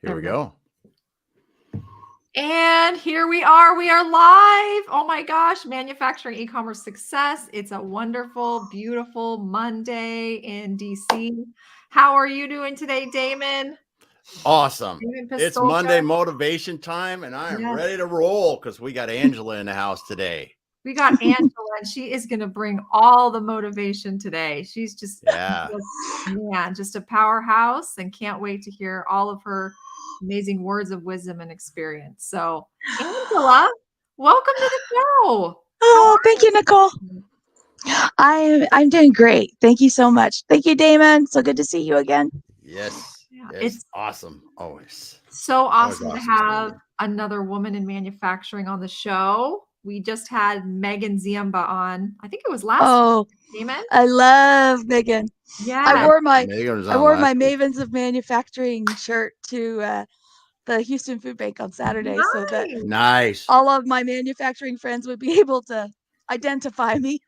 Here we go. And here we are. We are live. Oh my gosh, manufacturing e-commerce success. It's a wonderful, beautiful Monday in DC. How are you doing today, Damon? Awesome. Damon It's Pistolka? Monday motivation time, and I am Yes. ready to roll because we got Angela in the house today. We got Angela, and she is going to bring all the motivation today. She's just, Yeah. just a powerhouse, and can't wait to hear all of her amazing words of wisdom and experience. So, Angela, welcome to the show. Oh, thank you, Nicole. I'm doing great. Thank you so much. Thank you, Damon. So good to see you again. Yes. Yeah, It's awesome. Always. So Always awesome to awesome have seeing another woman in manufacturing on the show. We just had Megan Ziemba on. I think it was last Oh, Damon. I love Megan. Yeah. I wore my Megan was I on wore my last week. Mavens of Manufacturing shirt to the Houston Food Bank on Saturday, so that Nice. all of my manufacturing friends would be able to identify me.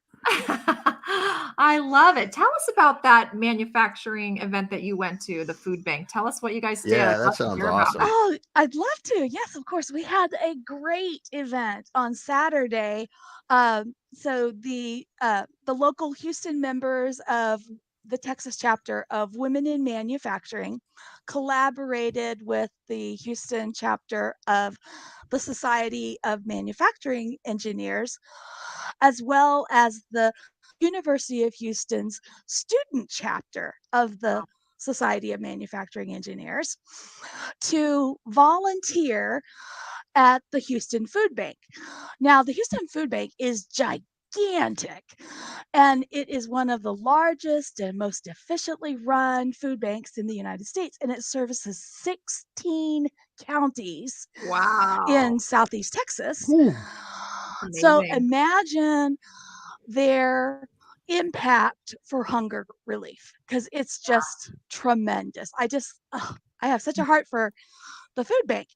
I love it. Tell us about that manufacturing event that you went to, the food bank. Tell us what you guys did. Yeah, I'd that love to sounds hear about awesome. it. Oh, I'd love to. Yes, of course. We had a great event on Saturday. So the local Houston members of the Texas chapter of Women in Manufacturing collaborated with the Houston chapter of the Society of Manufacturing Engineers, as well as the University of Houston's student chapter of the Society of Manufacturing Engineers, to volunteer at the Houston Food Bank. Now, the Houston Food Bank is gigantic, and it is one of the largest and most efficiently run food banks in the United States, and it services 16 counties in Southeast Texas. So imagine their impact for hunger relief, because it's just tremendous. I have such a heart for the food bank.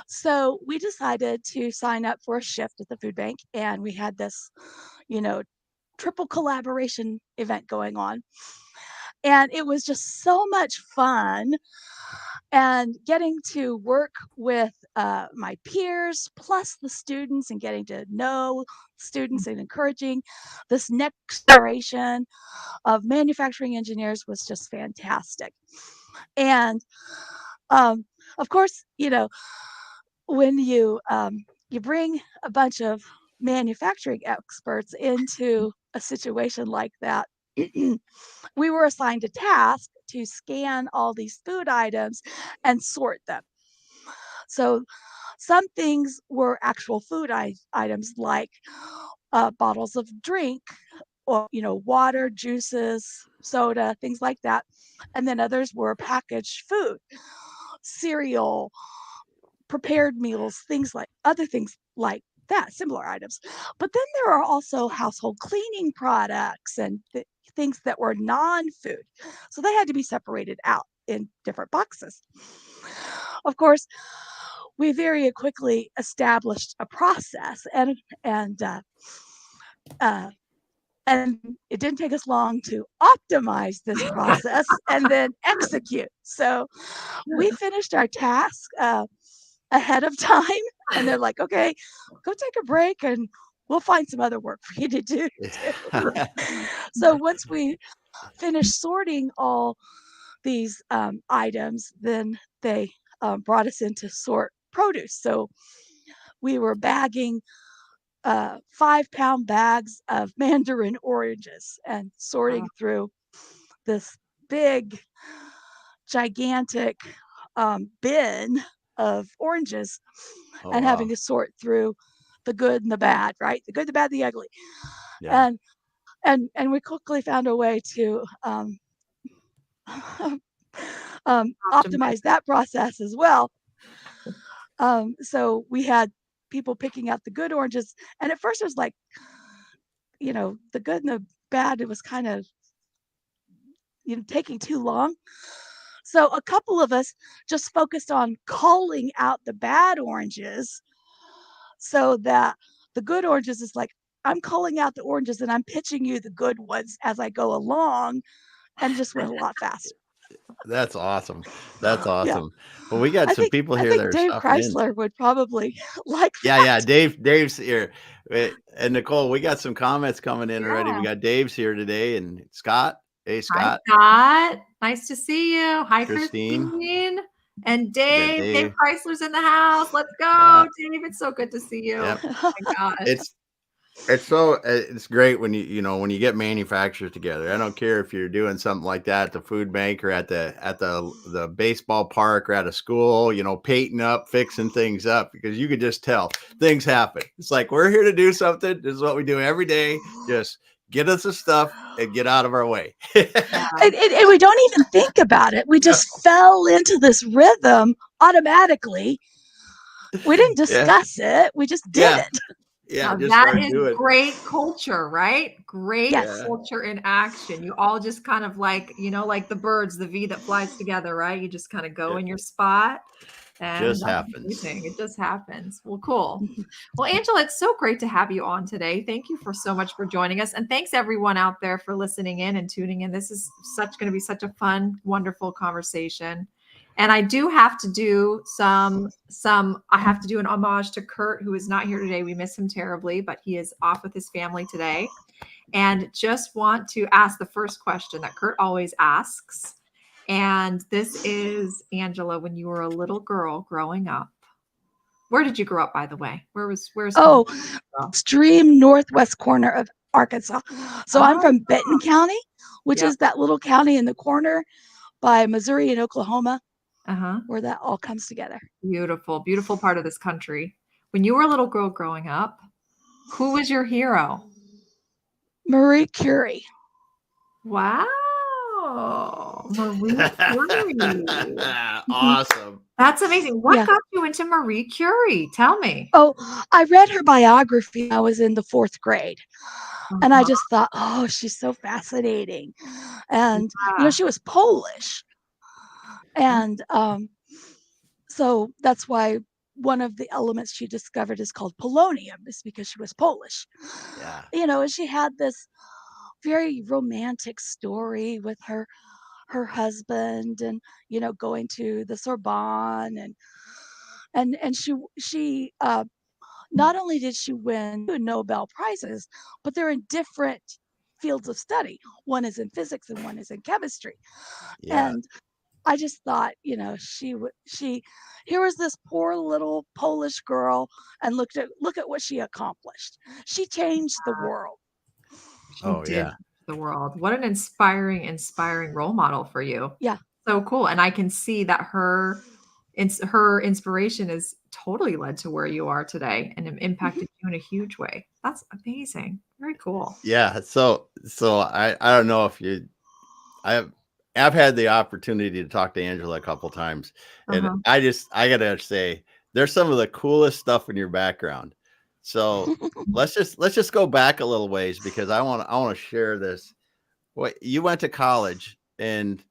So we decided to sign up for a shift at the food bank, and we had this, triple collaboration event going on. And it was just so much fun, and getting to work with my peers plus the students, and getting to know students and encouraging this next generation of manufacturing engineers was just fantastic. And of course, when you bring a bunch of manufacturing experts into a situation like that, we were assigned a task to scan all these food items and sort them. So some things were actual food items, like bottles of drink, or water, juices, soda, things like that. And then others were packaged food, cereal, prepared meals, other things like that, similar items. But then there are also household cleaning products and things that were non-food. So they had to be separated out in different boxes. Of course, we very quickly established a process, and it didn't take us long to optimize this process and then execute. So we finished our task ahead of time, and they're like, okay, go take a break and we'll find some other work for you to do. So once we finished sorting all these items, then they brought us in to sort produce. So we were bagging 5-pound bags of mandarin oranges and sorting through this big, gigantic bin of oranges, and having to sort through the good and the bad, right? The good, the bad, the ugly. Yeah. And we quickly found a way to optimize that process as well. So we had people picking out the good oranges, and at first it was like, the good and the bad, it was kind of taking too long. So a couple of us just focused on calling out the bad oranges, so that the good oranges is like, I'm calling out the oranges and I'm pitching you the good ones as I go along, and just went a lot faster. That's awesome. That's Yeah. awesome. Well, we got I some think people I here that think are Dave stopping in. Chrysler would probably like Yeah, that. yeah. Dave's here. And Nicole, we got some comments coming in already. We Yeah. got Dave's here today and Scott. Hey, Hi, Scott, Scott. Nice to see you. Hi, Christine. Christine. And We got Dave. Dave Dave. Chrysler's in the house. Let's go, Yeah. Dave. It's so good to see you. Yep. Oh my gosh. It's great when when you get manufacturers together. I don't care if you're doing something like that at the food bank or at the baseball park or at a school, painting up, fixing things up, because you could just tell things happen. It's like, we're here to do something. This is what we do every day. Just get us the stuff and get out of our way. And we don't even think about it. We just fell into this rhythm automatically. We didn't Yeah. discuss it. We just did Yeah. it. Yeah. Now Just that start is doing. great culture, right? Great Yes. culture in action. You all just kind of like, like the birds, the V that flies together, right? You just kind of go in your spot. And Just that's happens. amazing. It just happens. Well, cool. Well, Angela, it's so great to have you on today. Thank you for so much for joining us. And thanks everyone out there for listening in and tuning in. This is going to be such a fun, wonderful conversation. And I do have to do I have to do an homage to Kurt, who is not here today. We miss him terribly, but he is off with his family today. And just want to ask the first question that Kurt always asks. And this is, Angela, when you were a little girl growing up. Where did you grow up, by the way? Where's Oh, home? extreme northwest corner of Arkansas. So I'm from Benton Oh, County, which yep. is that little county in the corner by Missouri and Oklahoma, Uh-huh. where that all comes together. Beautiful, beautiful part of this country. When you were a little girl growing up, who was your hero? Marie Curie. Wow. Marie Curie. Awesome. That's amazing. What Yeah. got you into Marie Curie? Tell me. Oh, I read her biography when I was in the 4th grade. And I Uh-huh. just thought, oh, she's so fascinating. And, Yeah. she was Polish. And so that's why one of the elements she discovered is called polonium, is because she was Polish. Yeah. And she had this very romantic story with her husband, and going to the Sorbonne, and she not only did she win 2 Nobel Prizes, but they're in different fields of study. One is in physics and one is in chemistry. Yeah. And I just thought, she here was this poor little Polish girl, and look at what she accomplished. She changed the world. She Oh, did yeah. the world. What an inspiring role model for you. Yeah. So cool. And I can see that her inspiration is totally led to where you are today and impacted you in a huge way. That's amazing. Very cool. Yeah. So I don't know if I've had the opportunity to talk to Angela a couple times, and Uh-huh. I gotta say, there's some of the coolest stuff in your background. So let's just go back a little ways, because I want to share this. What you went to college, and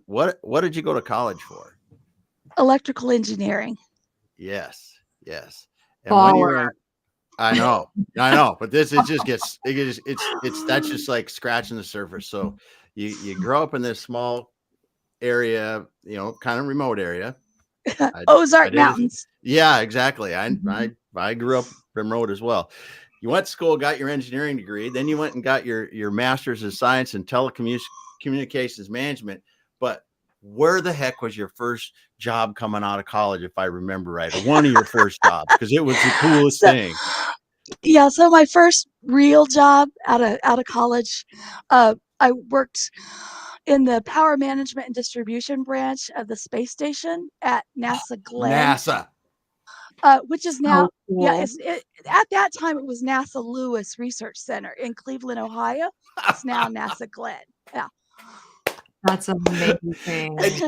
what did you go to college for? Electrical engineering. Yes. Yes. And when you Baller. were in, I know, but this it just gets it's that's just like scratching the surface. So you grow up in this small area, kind of remote area. I Ozark did. Mountains. Yeah, exactly. Mhm. I grew up remote as well. You went to school, got your engineering degree, then you went and got your master's in science and telecommunications management. But where the heck was your first job coming out of college, if I remember right, or one of your first jobs? Because it was the coolest So, thing. yeah, so my first real job out of college, I worked in the power management and distribution branch of the space station at NASA Glenn, NASA. which is now, So yeah, cool. at that time it was NASA Lewis Research Center in Cleveland, Ohio. It's now NASA Glenn. Yeah. That's amazing.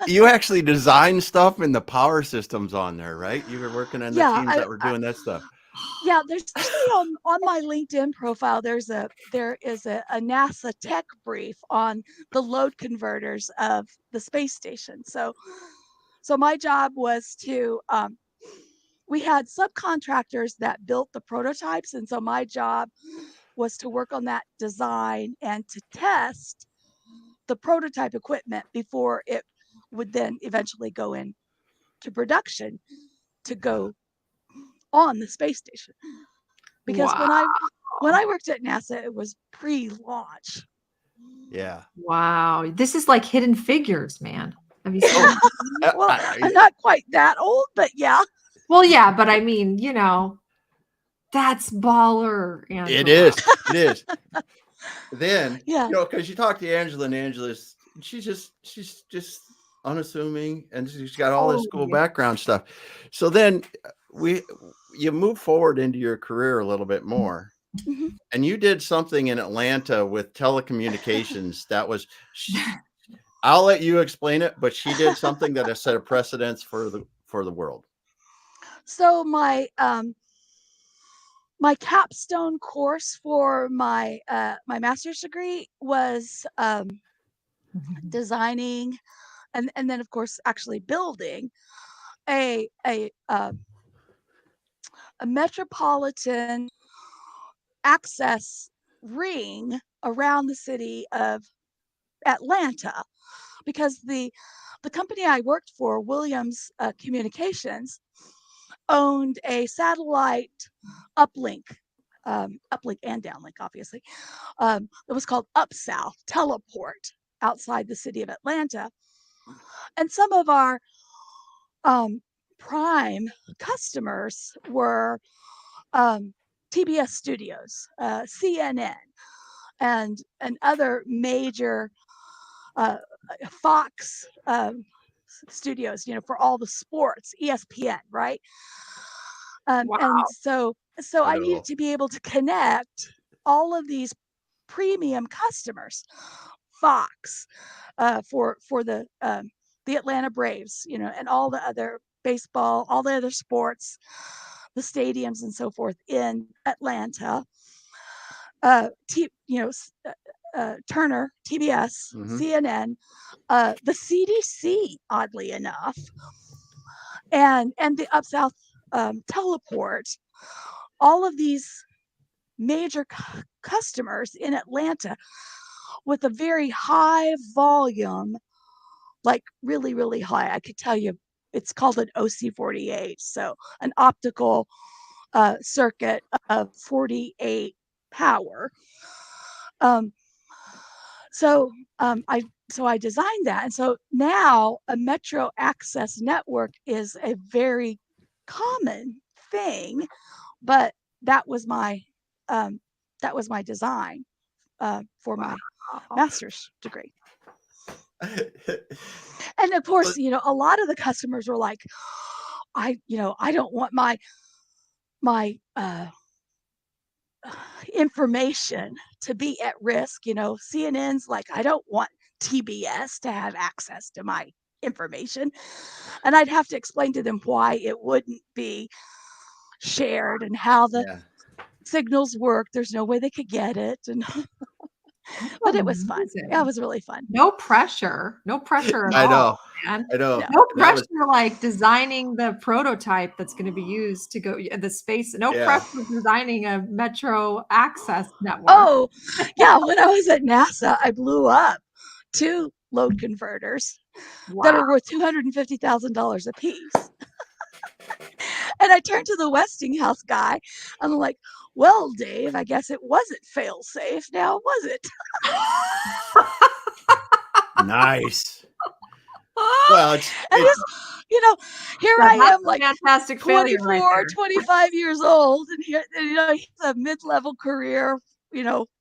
You actually designed stuff in the power systems on there, right? You were working on the Yeah, teams that were doing that stuff. yeah, there's actually on my LinkedIn profile, there is a NASA tech brief on the load converters of the space station. So my job was to we had subcontractors that built the prototypes, and so my job was to work on that design and to test the prototype equipment before it would then eventually go into production to go on the space station. Because Wow. when I worked at NASA, it was pre-launch. Yeah. Wow. This is like Hidden Figures, man. Have you seen that? Well, I'm not quite that old, but yeah. Well, yeah, but I mean, that's baller, Angela. It is. It is. Then, Yeah. because you talk to Angela, and Angela's she's just unassuming, and she's got all this cool Totally. background stuff. So then you move forward into your career a little bit more, Mhm. and you did something in Atlanta with telecommunications that was. I'll let you explain it, but she did something that has set a precedence for the world. So my capstone course for my my master's degree was designing and then of course actually building a metropolitan access ring around the city of Atlanta, because the company I worked for, Williams Communications, owned a satellite uplink, uplink and downlink, obviously. It was called Up South Teleport outside the city of Atlanta, and some of our prime customers were TBS Studios, CNN, and other major Fox studios, for all the sports, ESPN, right? And Wow. so I needed to be able to connect all of these premium customers, Fox, for the Atlanta Braves, and all the other baseball, all the other sports, the stadiums and so forth in Atlanta. Turner, TBS, CNN, the CDC, oddly enough, and the Up South Teleport, all of these major customers in Atlanta with a very high volume, like really, really high. I could tell you it's called an OC48, so an optical circuit of 48 power. So I designed that, and so now a metro access network is a very common thing, but that was my design for my master's degree. And of course, a lot of the customers were like, I don't want my information to be at risk. CNN's like, I don't want TBS to have access to my information. And I'd have to explain to them why it wouldn't be shared and how the signals work. There's no way they could get it. And but it was fun. Yeah, it was really fun. No pressure. No pressure at I know. all, man. I know. No pressure like designing the prototype that's going to be used to go the space. No pressure designing a metro access network. Oh, yeah. When I was at NASA, I blew up 2 load converters that are worth $250,000 a piece. And I turned to the Westinghouse guy. I'm like, well, Dave, I guess it wasn't fail safe now, was it? Nice. Well, it's here I am, like fantastic 24, 25 years old, and here, he's a mid-level career,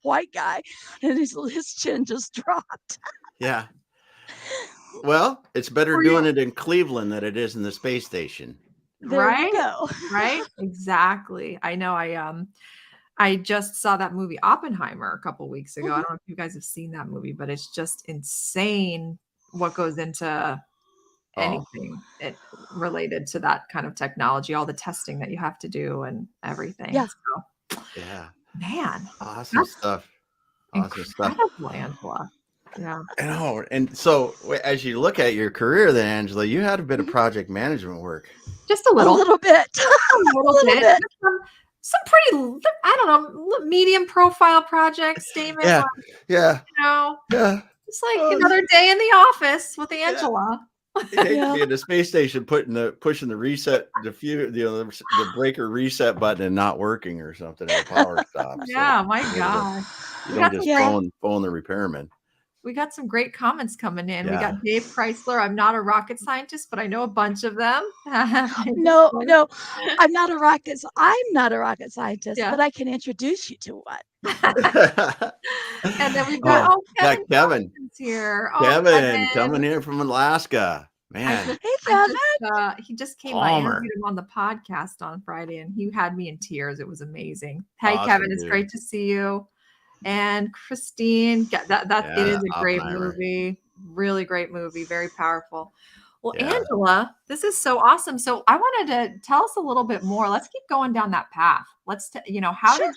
white guy, and his chin just dropped. Yeah. Well, it's better doing it in Cleveland than it is in the space station. There you go. Right? Exactly. I know. I just saw that movie Oppenheimer a couple weeks ago. I don't know if you guys have seen that movie, but it's just insane what goes into anything related to that kind of technology, all the testing that you have to do and everything. Yeah. So, yeah. Man. Awesome stuff. Awesome stuff. Angela. Yeah. I know. And so as you look at your career then, Angela, you had a bit of project management work. Just a little bit. A little bit. Some pretty, I don't know, medium profile projects, Damon. Yeah. You know? Yeah. It's like Oh, another day in the office with Angela. you hate to Yeah. be in the space station pushing the reset, the breaker reset button and not working or something, or a power stop. So Yeah, my you know, gosh. you We don't got some just Yeah. phone the repairman. we got some great comments coming in. We Yeah. got Dave Chrysler. I'm not a rocket scientist, but I know a bunch of them. No, no, I'm not a rocket scientist, Yeah. but I can introduce you to one. And then we've got, Oh, got Kevin Kevin. Johnson's here. Oh, Kevin coming Kevin. in from Alaska. Man, Hey, Kevin. He just came. I Palmer. interviewed him on the podcast on Friday, and he had me in tears. It was amazing. Hey, Kevin, Awesome, it's dude. great to see you. And Christine, it is a great Oppenheimer. movie. Really great movie. Very powerful. Well, Yeah. Angela, this is so awesome. So I wanted to tell us a little bit more. Let's keep going down that path. How Sure. did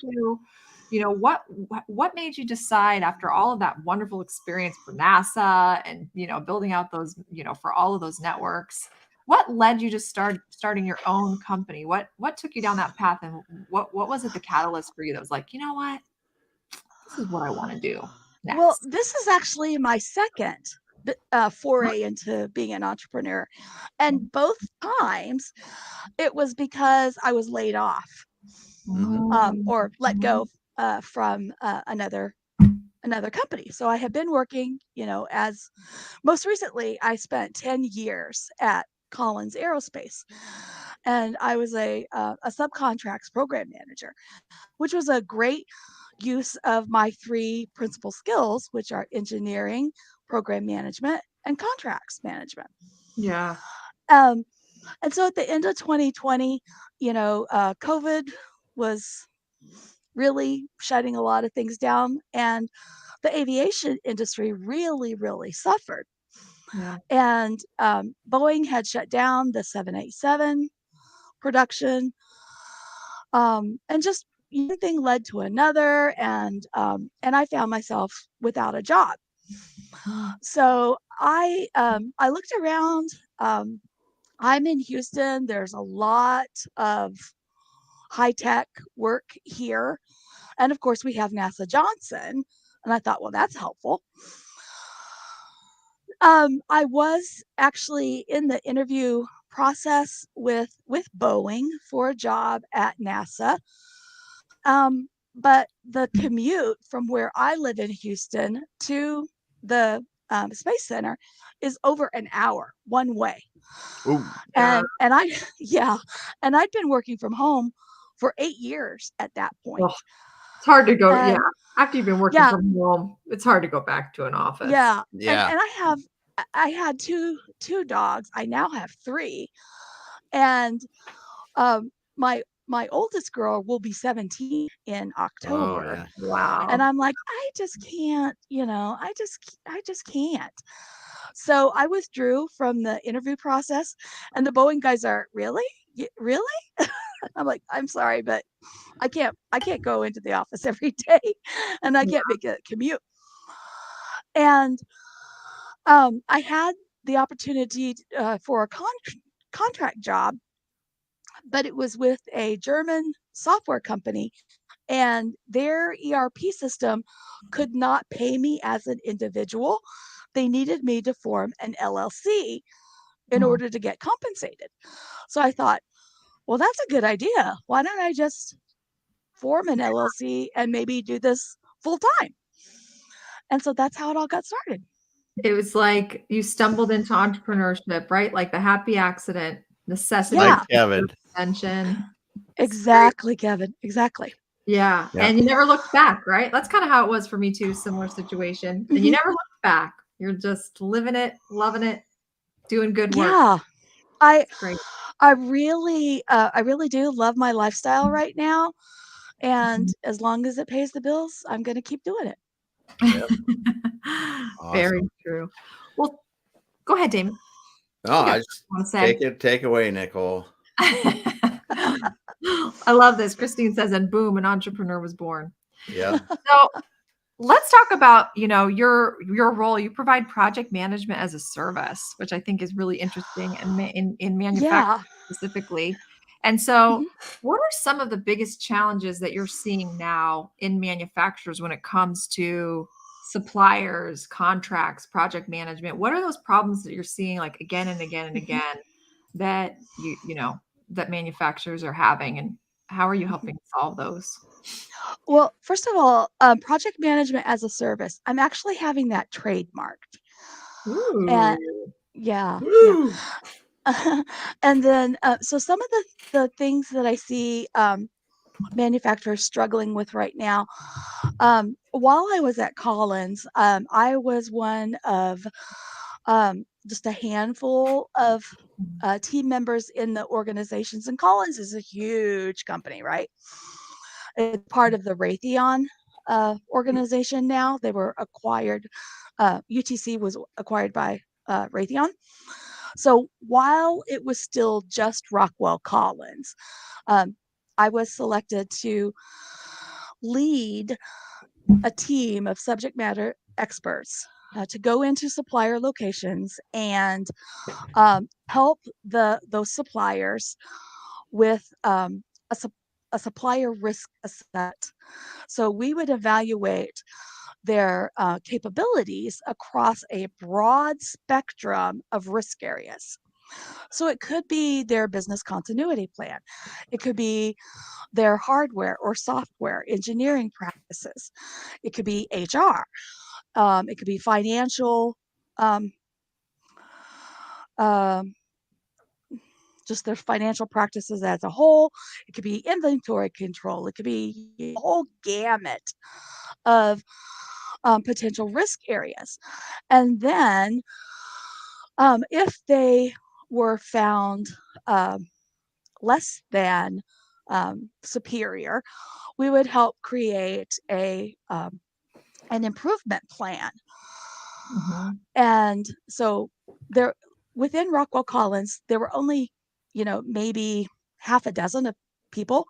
what made you decide after all of that wonderful experience for NASA and, building out those, for all of those networks, what led you to starting your own company? What took you down that path, and what was it, the catalyst for you that was like, you know what, this is what I want to do Well, next? this is actually my second foray into being an entrepreneur. And both times it was because I was laid off or let go from another company. So I had been working, as most recently I spent 10 years at Collins Aerospace, and I was a subcontracts program manager, which was a great use of my three principal skills, which are engineering, program management, and contracts management. Yeah. Um, and so at the end of 2020, COVID was really shutting a lot of things down, and the aviation industry really, really suffered. Yeah. And Boeing had shut down the 787 production, and just one thing led to another, and I found myself without a job. So I looked around. I'm in Houston. There's a lot of high tech work here, and of course we have NASA Johnson. And I thought, well, that's helpful. I was actually in the interview process with Boeing for a job at NASA. But the commute from where I live in Houston to the Space Center is over an hour one way. Ooh. Yeah. And I, yeah, and I'd been working from home for 8 years at that point. Well, it's hard to go. Yeah. And After you've been working yeah, from home, it's hard to go back to an office. yeah, and Yeah. I had two dogs. I now have three, and um, my oldest girl will be 17 in Oh October. yeah. And Wow. I'm like, I just can't, I just can't. So I withdrew from the interview process, and the Boeing guys are, really? Really? I'm like, I'm sorry, but I can't go into the office every day, and I can't make a commute. And I had the opportunity for a contract job, but it was with a German software company, and their ERP system could not pay me as an individual. They needed me to form an LLC in Mm. order to get compensated. So I thought, well, that's a good idea. Why don't I just form an LLC and maybe do this full time? And so that's how it all got started. It was like you stumbled into entrepreneurship, right? Like the happy accident, necessity Like Yeah, for Kevin. invention. It's great. exactly, Kevin. Exactly. Yeah. Yeah. And you never looked back, right? That's kind of how it was for me too, similar situation. And you Hmm. never looked back. You're just living it, loving it, doing good work. Yeah. I It's great. I really do love my lifestyle right now. And Mhm. as long as it pays the bills, I'm going to keep doing it. Yep. Very Awesome. true. Well, go ahead, Damon. No, You got I something just you want to say? take away, Nicole. I love this. Christine says, and boom, an entrepreneur was born. Yep. So let's talk about, your role. You provide project management as a service, which I think is really interesting, and in manufacturing Yeah. specifically. And so, Mhm. what are some of the biggest challenges that you're seeing now in manufacturers when it comes to suppliers, contracts, project management? What are those problems that you're seeing like again and again and Mhm, again that that manufacturers are having, and how are you mhm. helping solve those? Well, first of all, project management as a service, I'm actually having that trademarked. And Ooh. yeah, yeah. Woo! And then, so some of the things that I see manufacturers struggling with right now, while I was at Collins, I was one of just a handful of team members in the organizations. And Collins is a huge company, right? It's part of the Raytheon organization now. They were acquired. UTC was acquired by Raytheon. So while it was still just Rockwell Collins, um, I was selected to lead a team of subject matter experts to go into supplier locations and help those suppliers with a, a supplier risk assessment. So we would evaluate their capabilities across a broad spectrum of risk areas. So it could be their business continuity plan. It could be their hardware or software engineering practices. It could be HR. It could be financial, um, um, just their financial practices as a whole. It could be inventory control. It could be a whole gamut of potential risk areas. And then if they were found um, less than superior, we would help create an improvement plan. Mhm. And so there, within Rockwell Collins, there were only, maybe half a dozen of people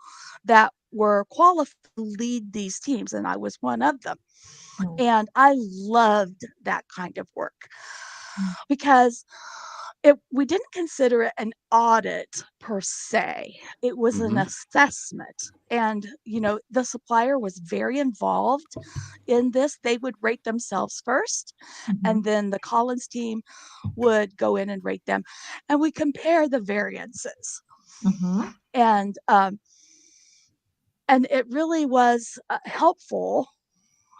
that were qualified to lead these teams, and I was one of them. Mm. And I loved that kind of work Mm. because we didn't consider it an audit per se. It was an Mhm. assessment. And, the supplier was very involved in this. They would rate themselves first, and Mhm. then the Collins team would go in and rate them. And we compare the variances. Mhm. And it really was helpful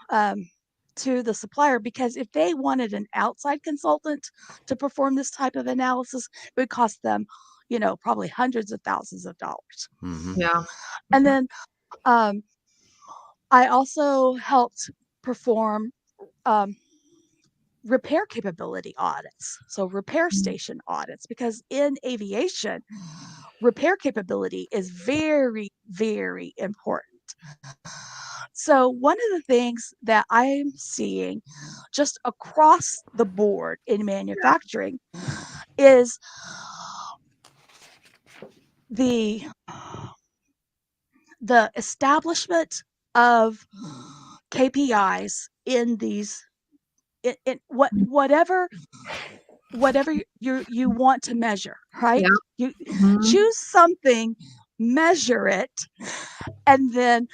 um, to the supplier, because if they wanted an outside consultant to perform this type of analysis, it would cost them, probably hundreds of thousands of dollars. Mhm. Yeah. And then um, I also helped perform um, repair capability audits, so repair Mhm. station audits, because in aviation, repair capability is very, very important. So, one of the things that I'm seeing just across the board in manufacturing is the the establishment of KPIs in these in whatever you want to measure, right? Yeah. You Mhm. choose something, measure it, and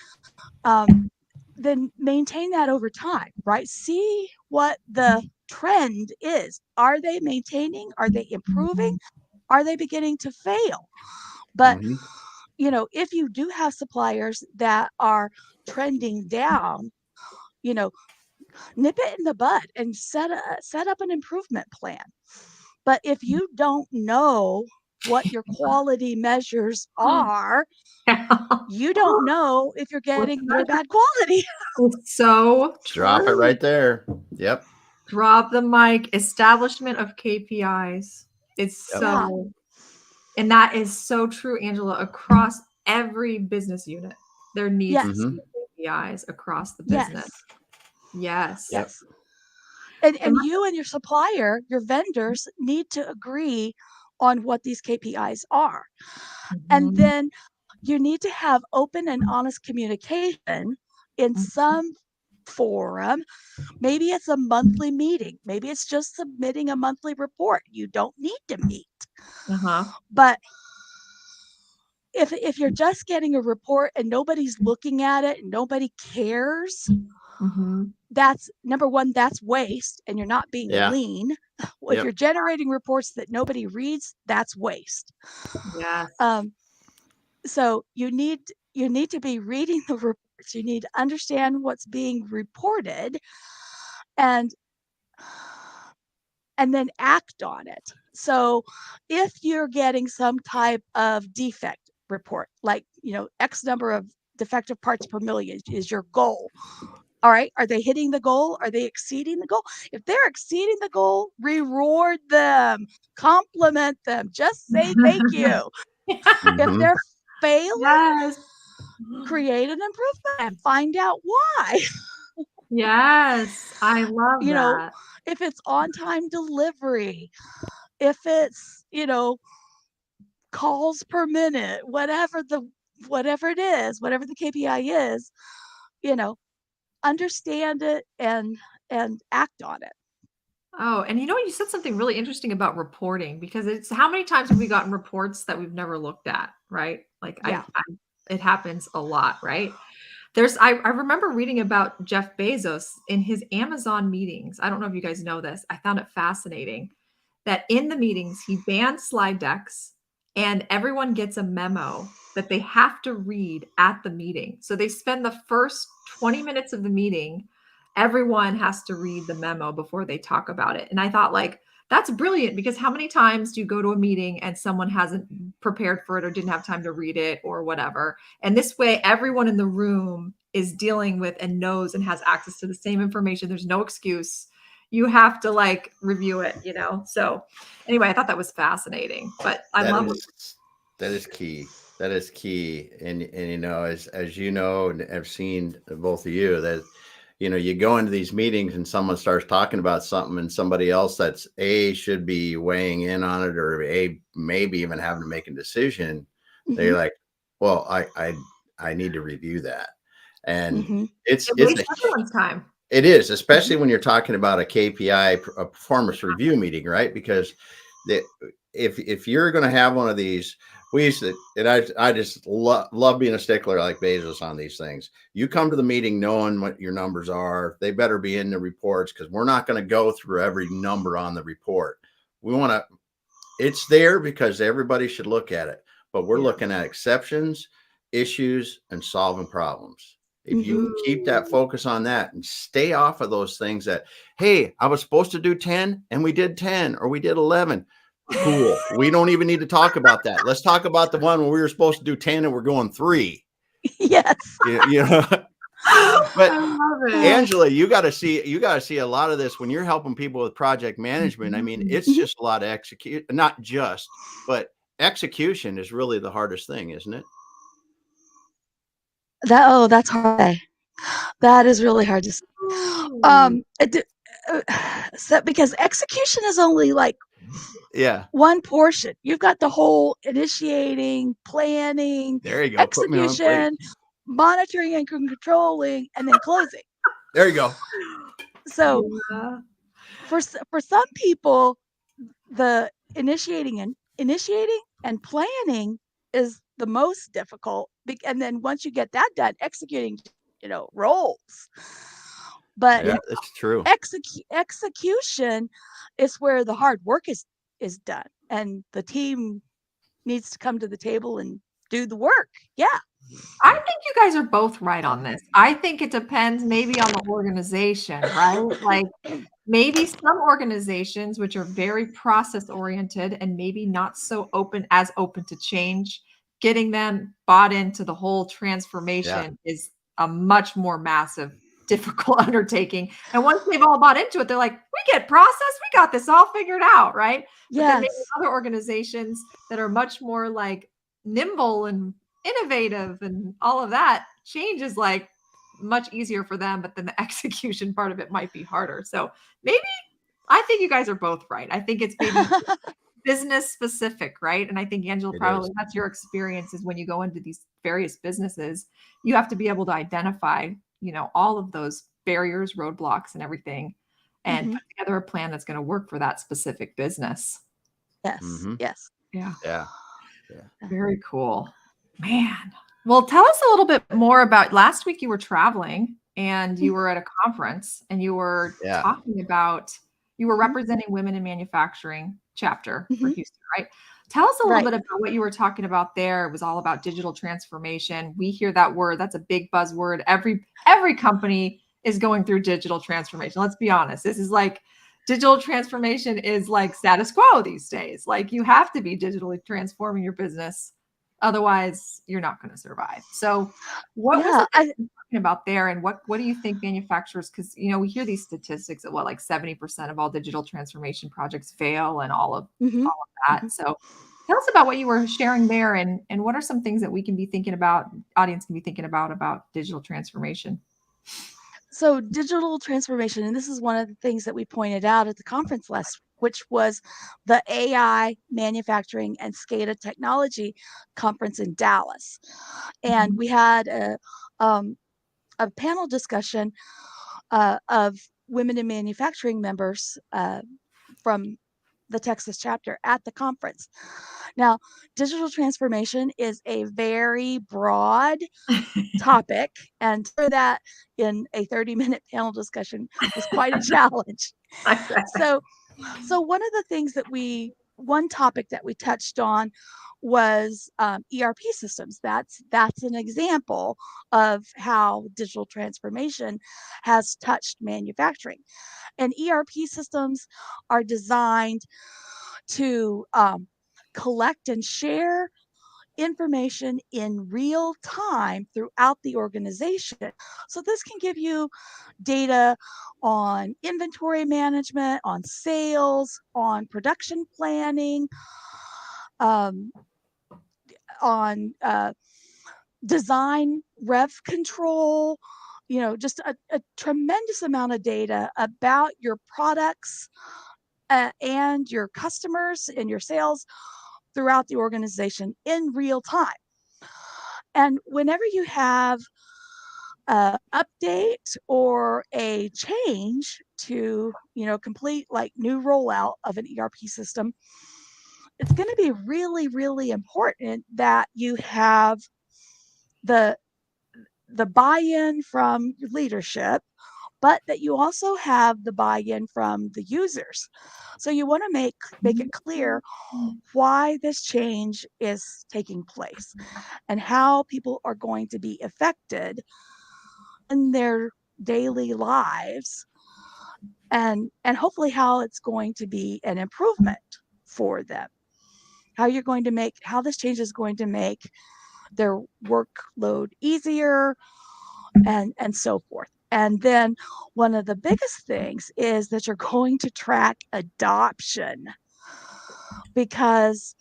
um, then maintain that over time, right? See what the trend is. Are they maintaining? Are they improving? Mhm. Are they beginning to fail? But, Mhm. if you do have suppliers that are trending down, you know, nip it in the bud and set up an improvement plan. But if you don't know what your quality measures are, you don't know if you're getting good or bad quality. It's so Drop it true. right there. Yep. Drop the mic. Establishment of KPIs. It's Yep. Yeah. so, and that is so true, Angela, across every business unit. There needs to Yes. Mhm. be KPIs across the business. Yes. Yes. Yep. Yes. And And you and your supplier, your vendors need to agree on what these KPIs are. And mhm. then you need to have open and honest communication in some forum. Maybe it's a monthly meeting. Maybe it's just submitting a monthly report. You don't need to meet. Uh-huh. But if you're just getting a report and nobody's looking at it and nobody cares, That's number one, that's waste, and you're not being Yeah. lean. If Yep. you're generating reports that nobody reads, that's waste. Yes. So you need to be reading the reports. You need to understand what's being reported, and then act on it. So if you're getting some type of defect report, like, X number of defective parts per million is your goal. All right. Are they hitting the goal? Are they exceeding the goal? If they're exceeding the goal, reward them, compliment them, just say thank you. If they're failing, Yes. create an improvement and find out why. Yes. I love that. If it's on time delivery, if it's, calls per minute, whatever it is, whatever the KPI is, understand it and act on it. Oh, and you said something really interesting about reporting, because it's how many times have we gotten reports that we've never looked at, right? Like Yeah. it happens a lot, right? I remember reading about Jeff Bezos in his Amazon meetings. I don't know if you guys know this. I found it fascinating that in the meetings, he banned slide decks and everyone gets a memo that they have to read at the meeting. So they spend the first 20 minutes of the meeting, everyone has to read the memo before they talk about it. And I thought, like, that's brilliant, because how many times do you go to a meeting and someone hasn't prepared for it or didn't have time to read it or whatever? And this way, everyone in the room is dealing with and knows and has access to the same information. There's no excuse. You have to like review it, So anyway, I thought that was fascinating, but I love it. That is key. That is key. And as you know, and I've seen both of you, that you go into these meetings and someone starts talking about something, and somebody else that's should be weighing in on it, or maybe even having to make a decision. They're like, well, I need to review that. And It wastes everyone's time. It is, especially when you're talking about a KPI, a performance review meeting, right? Because if you're going to have one of these, we used to, and I just love being a stickler like Bezos on these things. You come to the meeting knowing what your numbers are. They better be in the reports, because we're not going to go through every number on the report. We want to, it's there because everybody should look at it, but we're looking at exceptions, issues, and solving problems. If you can keep that focus on that and stay off of those things that, hey, I was supposed to do 10 and we did 10 or we did 11. Cool. We don't even need to talk about that. Let's talk about the one where we were supposed to do 10 and we're going 3. Yes. But Angela, you got to see a lot of this when you're helping people with project management. I mean, it's just a lot of but execution is really the hardest thing, isn't it? That's hard. That is really hard to say. So because execution is only like one portion. You've got the whole initiating, planning, there you go, execution, monitoring and controlling, and then closing. There you go. So for some people, the initiating and planning is the most difficult, and then once you get that done, executing rolls. But it's true. Execution is where the hard work is done, and the team needs to come to the table and do the work. Yeah. I think you guys are both right on this. I think it depends maybe on the organization, right? Like maybe some organizations which are very process oriented and maybe not so open to change, getting them bought into the whole transformation is a much more massive, difficult undertaking. And once they've all bought into it, they're like, we get process, we got this all figured out, right? But then maybe other organizations that are much more like nimble and innovative and all of that, change is like much easier for them, but then the execution part of it might be harder. So maybe I think you guys are both right. I think it's maybe business specific, right? And I think Angela, probably that's your experience, is when you go into these various businesses, you have to be able to identify, all of those barriers, roadblocks, and everything, and put together a plan that's going to work for that specific business. Yes. Yes. Yeah. Very cool. Man. Well, tell us a little bit more about last week. You were traveling. and you were at a conference and you were Yeah. talking about, you were Mhm. representing Women in Manufacturing chapter for Mhm. Houston, right? Tell us a little Right. bit about what you were talking about there. It was all about digital transformation. We hear that word. That's a big buzzword. Every company is going through digital transformation. Let's be honest. This is like digital transformation is like status quo these days. Like you have to be digitally transforming your business. Otherwise, you're not going to survive. So what was Yeah. it that you were talking about there? And what do you think manufacturers, because we hear these statistics that like 70% of all digital transformation projects fail and all of Mhm. that. Mhm. So tell us about what you were sharing there and what are some things that we can be thinking about, audience can be thinking about digital transformation. So digital transformation, and this is one of the things that we pointed out at the conference last, which was the AI Manufacturing and SCADA Technology Conference in Dallas, and Mhm. we had a panel discussion of women in manufacturing members from the Texas chapter at the conference. Now, digital transformation is a very broad topic, and for that in a 30-minute panel discussion was quite a challenge. I bet. So, one of the things that one topic that we touched on was ERP systems. That's an example of how digital transformation has touched manufacturing. And ERP systems are designed to collect and share information in real time throughout the organization. So this can give you data on inventory management, on sales, on production planning, um, on design rev control, just a tremendous amount of data about your products and your customers and your sales throughout the organization in real time. And whenever you have a update or a change to, complete like new rollout of an ERP system, it's going to be really, really important that you have the buy-in from leadership, but that you also have the buy-in from the users. So you want to make it clear why this change is taking place and how people are going to be affected in their daily lives, and hopefully how it's going to be an improvement for them, how this change is going to make their workload easier, and so forth. And then one of the biggest things is that you're going to track adoption, because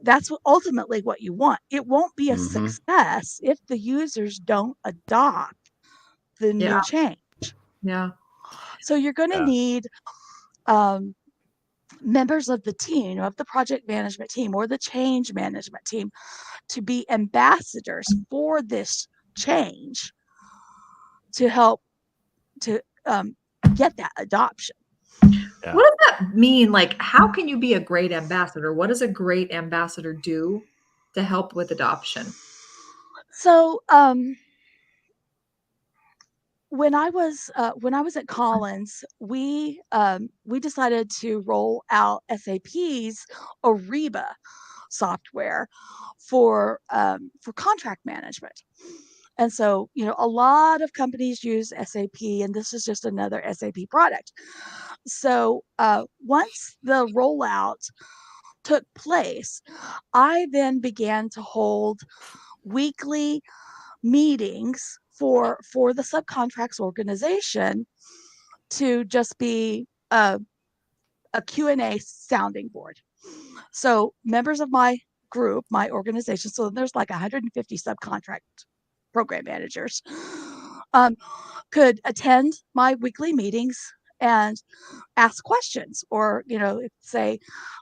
that's ultimately what you want. It won't be a Mm-hmm. success if the users don't adopt the Yeah. new change. Yeah. So you're going to Yeah. need um, members of the team, of the project management team or the change management team, to be ambassadors for this change to help to get that adoption. Yeah. What does that mean? Like, how can you be a great ambassador? What does a great ambassador do to help with adoption? So when I was at Collins, we decided to roll out SAP's Ariba software for contract management. And so, a lot of companies use SAP, and this is just another SAP product. So once the rollout took place, I then began to hold weekly meetings for the subcontracts organization to just be a Q&A sounding board. So members of my group, my organization, so there's like 150 subcontract program managers, um, could attend my weekly meetings and ask questions, or say,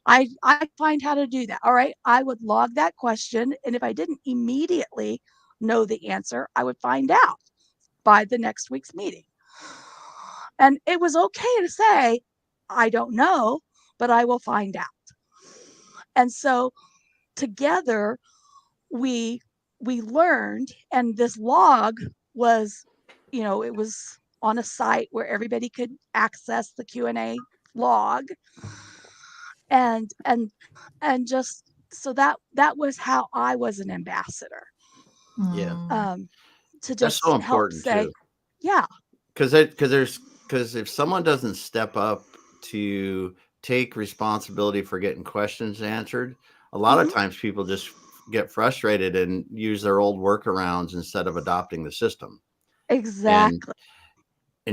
I find how to do that. All right, I would log that question, and if I didn't immediately know the answer, I would find out by the next week's meeting. And it was okay to say, I don't know, but I will find out. And so together we learned, and this log was it was on a site where everybody could access the Q&A log, and just so that was how I was an ambassador, Yeah. to That's just so help important say, too. yeah, Because if someone doesn't step up to take responsibility for getting questions answered, a lot of hmm times people just get frustrated and use their old workarounds instead of adopting the system. And exactly,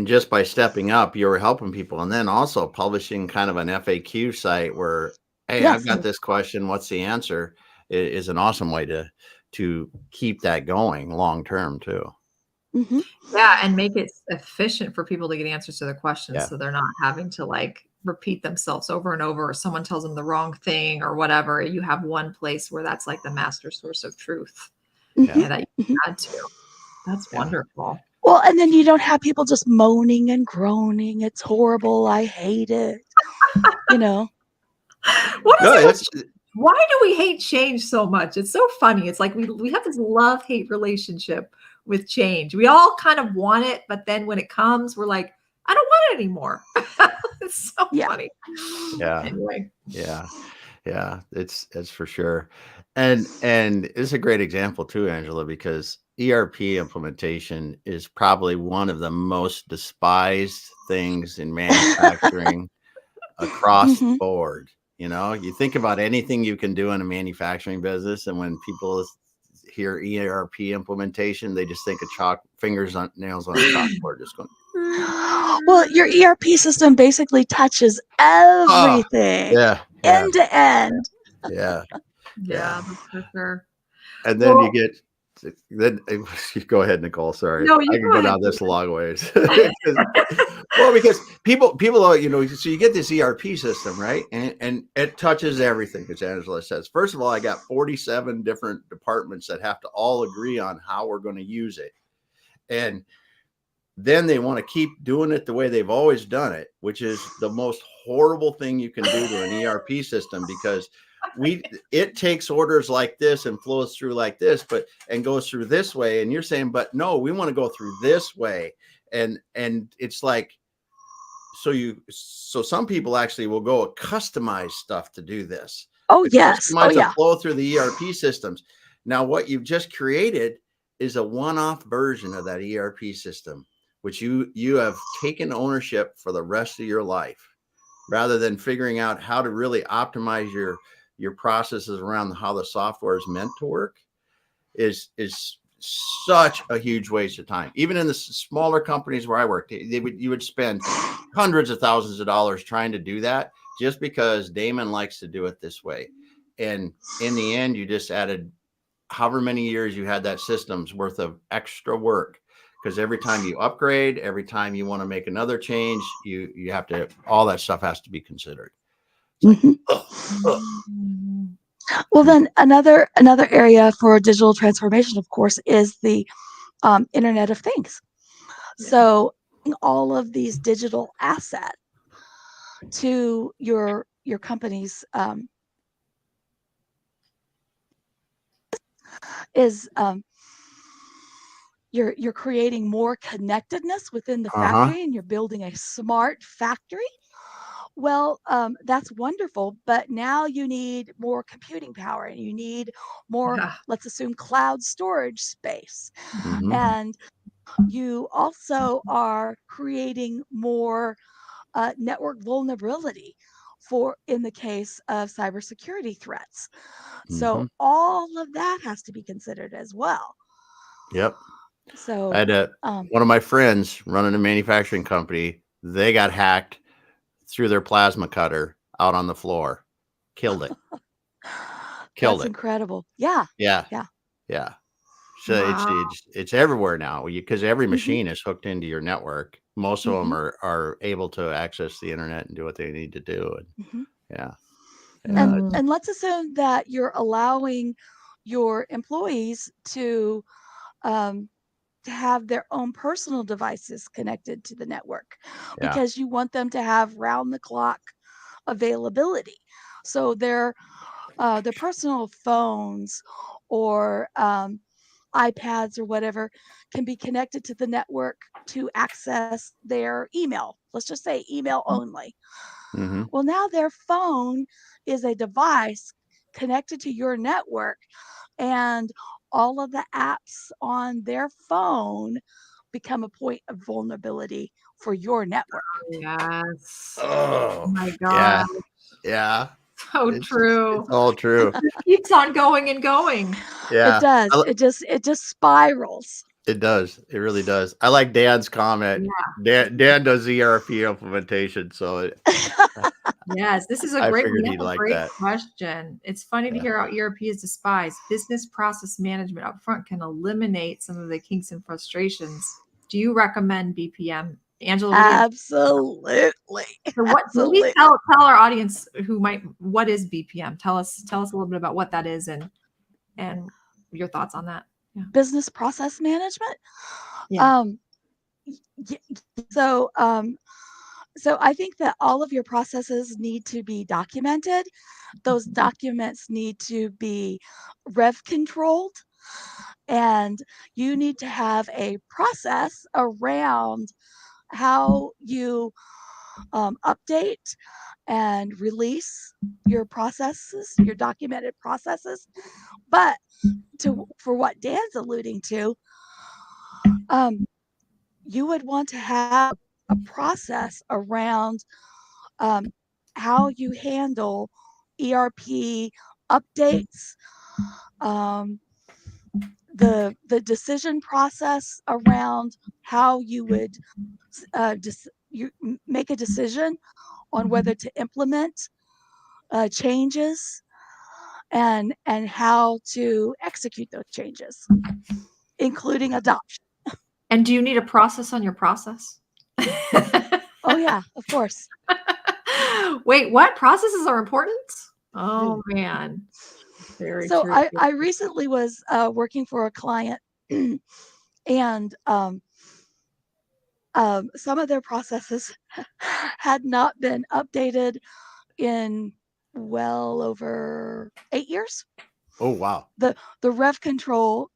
just by stepping up, you're helping people. And then also publishing kind of an FAQ site where, hey, I've yes, got this question. What's the answer? Is an awesome way to keep that going long term too. hmm Yeah, and make it efficient for people to get answers to their questions Yeah. so they're not having to like repeat themselves over and over, or someone tells them the wrong thing or whatever. You have one place where that's like the master source of truth, hmm Yeah. that you hmm can add to. That's Yeah. wonderful. Well, and then you don't have people just moaning and groaning. It's horrible. I hate it. You know. What is No, it with it's why do we hate change so much? It's so funny. It's like we have this love-hate relationship with change. We all kind of want it, but then when it comes, we're like, I don't want it anymore. It's so Yeah. funny. yeah. Anyway. Yeah. Yeah, it's for sure. And it's a great example too, Angela, because ERP implementation is probably one of the most despised things in manufacturing across the hmm board. You know, you think about anything you can do in a manufacturing business, and when people hear ERP implementation, they just think of chalk fingers on nails on a chalkboard, just going, Well, your ERP system basically touches oh, everything yeah, yeah, end to end. yeah, yeah. Yeah, that's for sure. And then you Well, get then go ahead, Nicole. Sorry, no, I you can go go ahead, down this a long ways. David. 'Cause- well, because people are, so you get this ERP system, right? And it touches everything, as Angela says. First of all, I got 47 different departments that have to all agree on how we're going to use it. And then they want to keep doing it the way they've always done it, which is the most horrible thing you can do to an ERP system, because it takes orders like this and flows through like this, but and goes through this way. And you're saying, but no, we want to go through this way. And it's like, so some people actually will go customize stuff to do this, Oh to yes. Oh customize the yeah. flow through the ERP systems. Now, what you've just created is a one-off version of that ERP system, which you have taken ownership for the rest of your life, rather than figuring out how to really optimize your processes around how the software is meant to work. Is such a huge waste of time. Even in the smaller companies where I worked, you would spend hundreds of thousands of dollars trying to do that just because Damon likes to do it this way. And in the end, you just added however many years you had that system's worth of extra work, because every time you upgrade, every time you want to make another change, you have to, all that stuff has to be considered. It's like, hmm ugh, ugh. Well, then another area for digital transformation, of course, is the Internet of Things. Yeah. So all of these digital assets to your company's is you're creating more connectedness within the Uh-huh. factory, and you're building a smart factory. Well, that's wonderful, but now you need more computing power, and you need more, Yeah. let's assume, cloud storage space, Mm-hmm. and you also are creating more network vulnerability for in the case of cybersecurity threats. Mm-hmm. So all of that has to be considered as well. Yep. I So, had um, one of my friends running a manufacturing company. They got hacked through their plasma cutter out on the floor. Killed it. Killed that's it. incredible. Yeah, Yeah. yeah. Yeah. So Wow. it's everywhere now, because every hmm machine is hooked into your network. Most of them hmm are able to access the internet and do what they need to do. And hmm yeah. Yeah. And Mm, and let's assume that you're allowing your employees um, to have their own personal devices connected to the network, Yeah. because you want them to have round the clock availability. So their personal phones or iPads or whatever can be connected to the network to access their email. Let's just say email only. Mm-hmm. Well, now their phone is a device connected to your network, and all of the apps on their phone become a point of vulnerability for your network. Yes. Oh Oh, my yeah, God. yeah. So It's true. all true. It keeps on going and going. It Yeah, does. It just spirals. it does. It really does. I like Dan's comment. Dan does ERP implementation, so Yes, this is I we figured have he'd a like great that. question. It's funny to Yeah. hear how ERP is despised. Business process management upfront can eliminate some of the kinks and frustrations. Do you recommend BPM? Angela, what do you Absolutely. so what maybe Absolutely. tell our audience who might what is BPM? Tell us a little bit about what that is and your thoughts on that. Yeah. Business process management. Yeah. So so I think that all of your processes need to be documented. Those documents need to be rev controlled, and you need to have a process around how you update and release your processes, your documented processes. But for what Dan's alluding to, you would want to have a process around how you handle ERP updates, the decision process around how you would make a decision on whether to implement changes and how to execute those changes, including adoption. And do you need a process on your process? Oh yeah, of course. Wait, what? Processes are important? Oh man. Very So true. I recently was working for a client and some of their processes had not been updated in well over 8 years. Oh, wow. The rev control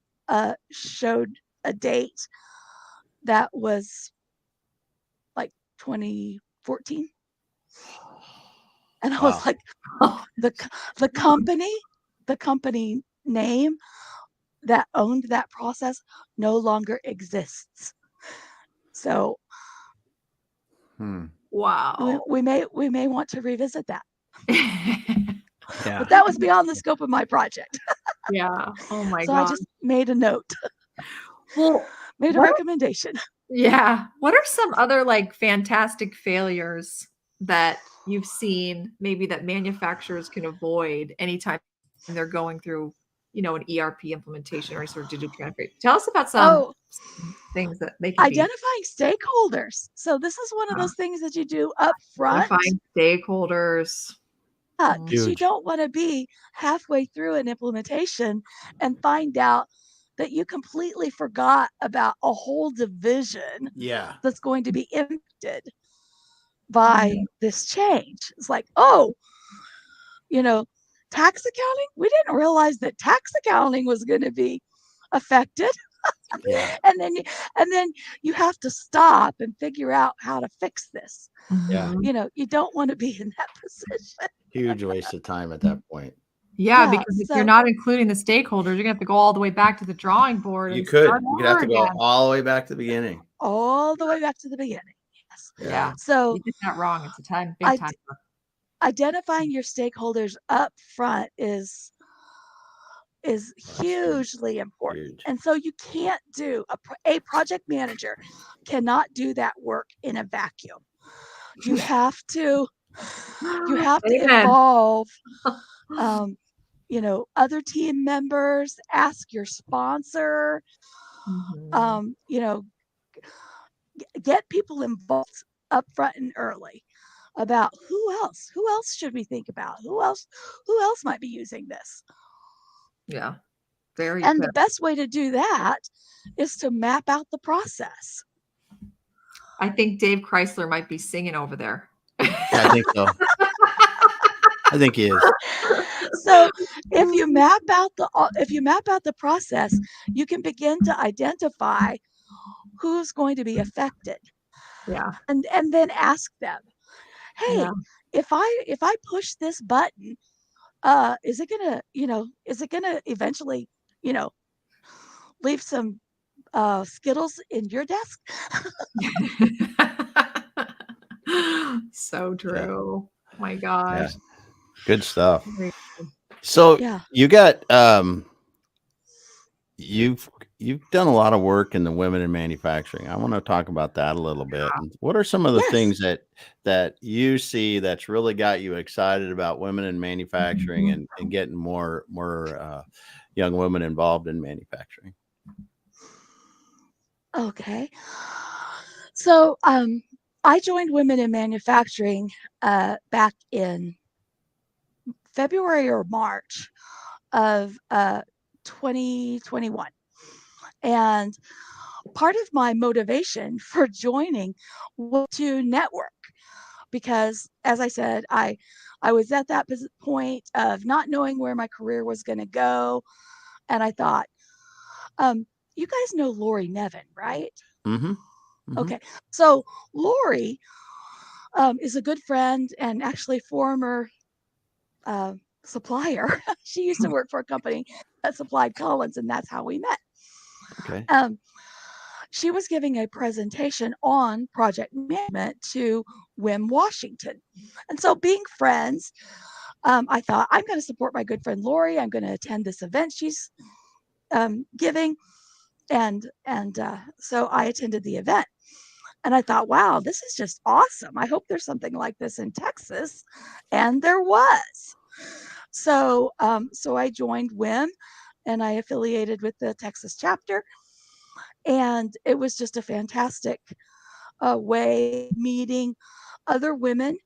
showed a date that was like 2014. And I was Wow. like, the company name that owned that process no longer exists. So Wow. we may want to revisit that. Yeah. But that was beyond the scope of my project. Yeah. Oh my So God. I just made a note, Well, made a recommendation. yeah. What are some other like fantastic failures that you've seen maybe that manufacturers can avoid anytime they're going through, an ERP implementation or sort of digital transformation? Tell us about some things that they can be. Identifying stakeholders. So this is one of those things that you do up front. Identifying stakeholders. Because you don't want to be halfway through an implementation and find out that you completely forgot about a whole division that's going to be impacted by this change. It's like, tax accounting? We didn't realize that tax accounting was going to be affected. Yeah. and then you have to stop and figure out how to fix this. Yeah. You don't want to be in that position. Huge waste of time at that point. Yeah, because if you're not including the stakeholders, you're gonna have to go all the way back to the drawing board. You And could have to again. go all the way back to the beginning. All the way back to the beginning. Yes. Yeah. So you did that wrong. It's a big time. Identifying your stakeholders up front is hugely important. Huge. And so you can't do a project manager cannot do that work in a vacuum. You have to involve other team members, ask your sponsor, get people involved up front and early about who else should we think about, who else might be using this. Yeah. Very And good. the best way to do that is to map out the process. I think Dave Chrysler might be singing over there. Yeah, I think so. I think he is. So if you map out the process, you can begin to identify who's going to be affected, Yeah. and then ask them, Yeah. hey, if I push this button, is it gonna, is it gonna eventually, you know, leave some Skittles in your desk? So Yeah. true. My Yeah. gosh. Good stuff. Very good. So Yeah. you got you've you've done a lot of work in the women in manufacturing. I want to talk about that a little bit. And what are some of the Yes. things that you see that's really got you excited about women in manufacturing and getting more young women involved in manufacturing? Okay. So, I joined Women in Manufacturing back in February or March of 2021. And part of my motivation for joining was to network because, as I said, I was at that point of not knowing where my career was going to go, and I thought, you guys know Lori Nevin, right? Mm-hmm. Mm-hmm. Okay, so Lori is a good friend and actually former uh, supplier. She used to work for a company that supplied Collins, and that's how we met. Okay. Um, she was giving a presentation on project management to Wim Washington. And so, being friends, I thought, I'm going to support my good friend Lori. I'm going to attend this event she's giving. And so I attended the event. And I thought, wow, this is just awesome. I hope there's something like this in Texas. And there was. So I joined WIM and I affiliated with the Texas chapter. And it was just a fantastic way of meeting other women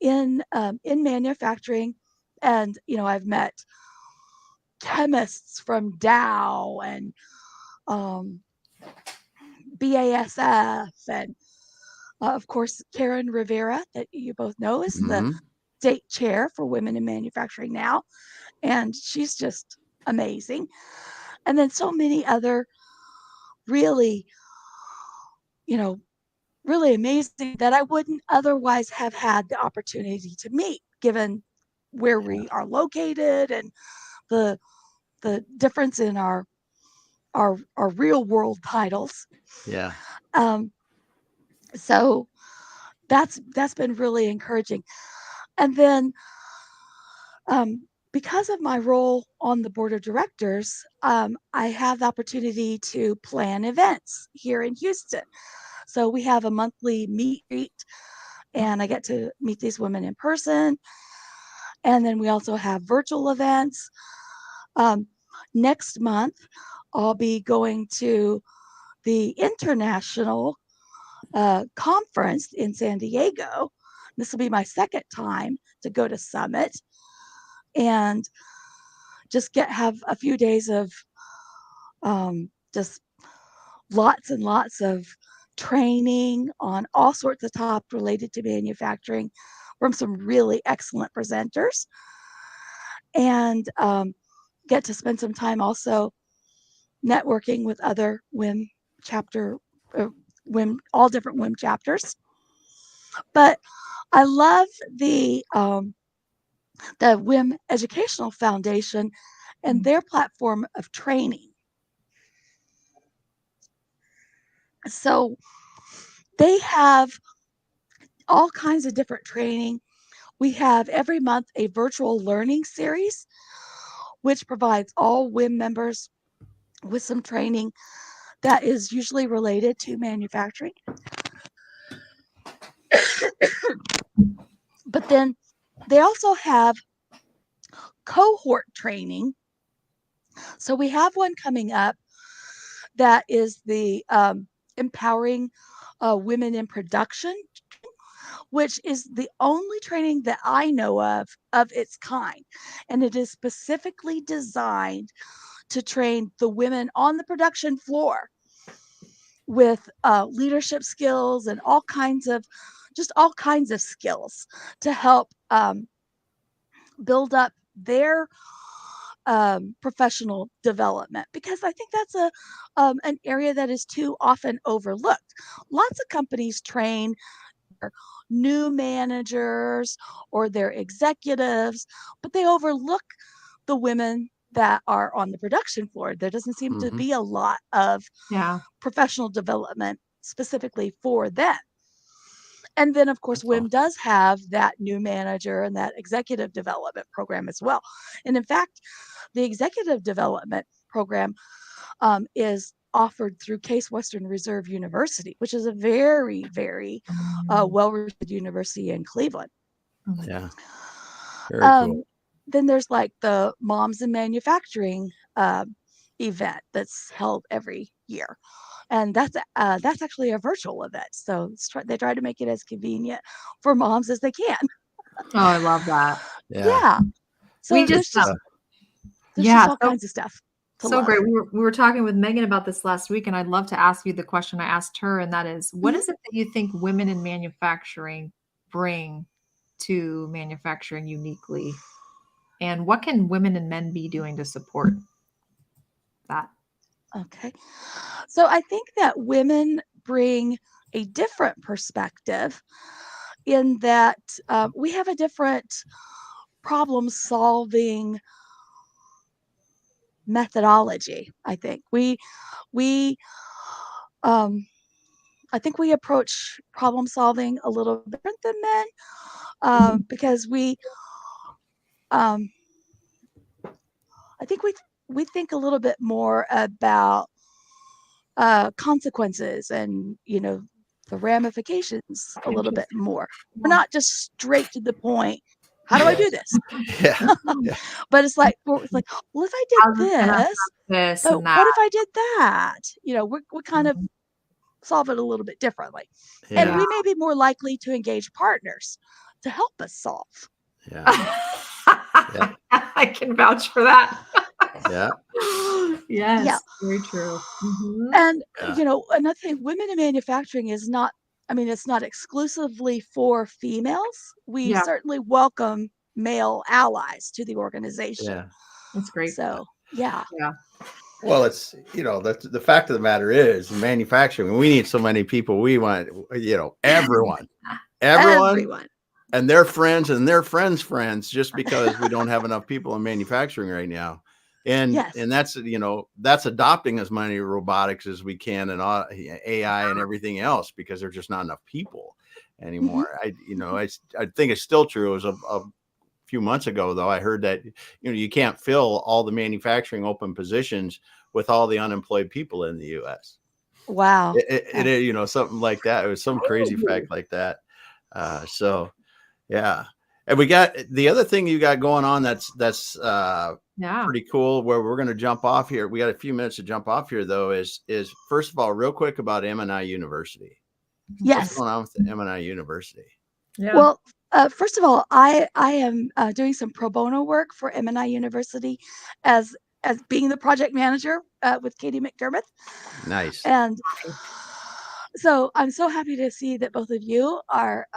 in manufacturing. And I've met chemists from Dow and um, BASF, and of course Karen Rivera, that you both know, is the Mm-hmm. state chair for women in manufacturing now, and she's just amazing. And then so many other really, you know, really amazing that I wouldn't otherwise have had the opportunity to meet, given where we are located and the difference in our real world titles. Yeah. Um, so that's been really encouraging. And then because of my role on the board of directors, I have the opportunity to plan events here in Houston. So we have a monthly meet greet, and I get to meet these women in person. And then we also have virtual events. Um, Next month, I'll be going to the international conference in San Diego. This will be my second time to go to Summit and just have a few days of just lots and lots of training on all sorts of topics related to manufacturing from some really excellent presenters, and get to spend some time also networking with other WIM chapter, uh, WIM, all different WIM chapters. But I love the WIM Educational Foundation and their platform of training. So they have all kinds of different training. We have every month a virtual learning series, which provides all WIM members with some training that is usually related to manufacturing. But then they also have cohort training. So we have one coming up that is the empowering women in production, which is the only training that I know of its kind. And it is specifically designed to train the women on the production floor with leadership skills and all kinds of skills to help build up their professional development, because I think that's an area that is too often overlooked. Lots of companies train their new managers or their executives, but they overlook the women that are on the production floor. There doesn't seem to be a lot of Yeah. professional development specifically for them. And then, of course, That's WIM awesome. does have that new manager and that executive development program as well. And in fact, the executive development program is offered through Case Western Reserve University, which is a very, very well-respected university in Cleveland. Yeah. Very cool. Then there's like the Moms in Manufacturing event that's held every year, and that's actually a virtual event. So they try to make it as convenient for moms as they can. Oh, I love that. Yeah. Yeah. So We there's just, just yeah, all kinds of stuff to so love. great. We were talking with Megan about this last week, and I'd love to ask you the question I asked her, and that is, what is it that you think women in manufacturing bring to manufacturing uniquely? And what can women and men be doing to support that? Okay. So I think that women bring a different perspective in that we have a different problem solving methodology. I think we I think we approach problem solving a little different than men, because um, I think we think a little bit more about consequences and the ramifications a little bit more. We're not just straight to the point. How do I do this? Yeah. Yeah. But it's like well, if I How's did this gonna have this, this but and that? what if I did that? We kind of solve it a little bit differently, and Yeah. we may be more likely to engage partners to help us solve. Yeah. Yeah. I can vouch for that. Yeah. Yes, Yeah. very true. And Yeah. another thing, women in manufacturing is not, I mean, it's not exclusively for females. We Yeah, certainly welcome male allies to the organization. Yeah. that's great. So, yeah. Yeah. Well, it's that's the fact of the matter is manufacturing. We need so many people. We want everyone, Everyone. and their friends and their friends' friends. Just because we don't have enough people in manufacturing right now, and Yes. that's that's adopting as many robotics as we can and AI and everything else because there's just not enough people anymore. I think it's still true as a few months ago, though, I heard that you can't fill all the manufacturing open positions with all the unemployed people in the U.S. Wow. Something like that. It was some crazy fact like that. So yeah, and we got the other thing you got going on that's pretty cool. Where we're going to jump off here. We got a few minutes to jump off here, though. Is first of all, real quick about M&I University. Yes. What's going on with the M&I University? Yeah. Well, first of all, I am doing some pro bono work for M&I University as being the project manager with Katie McDermott. Nice. And so I'm so happy to see that both of you are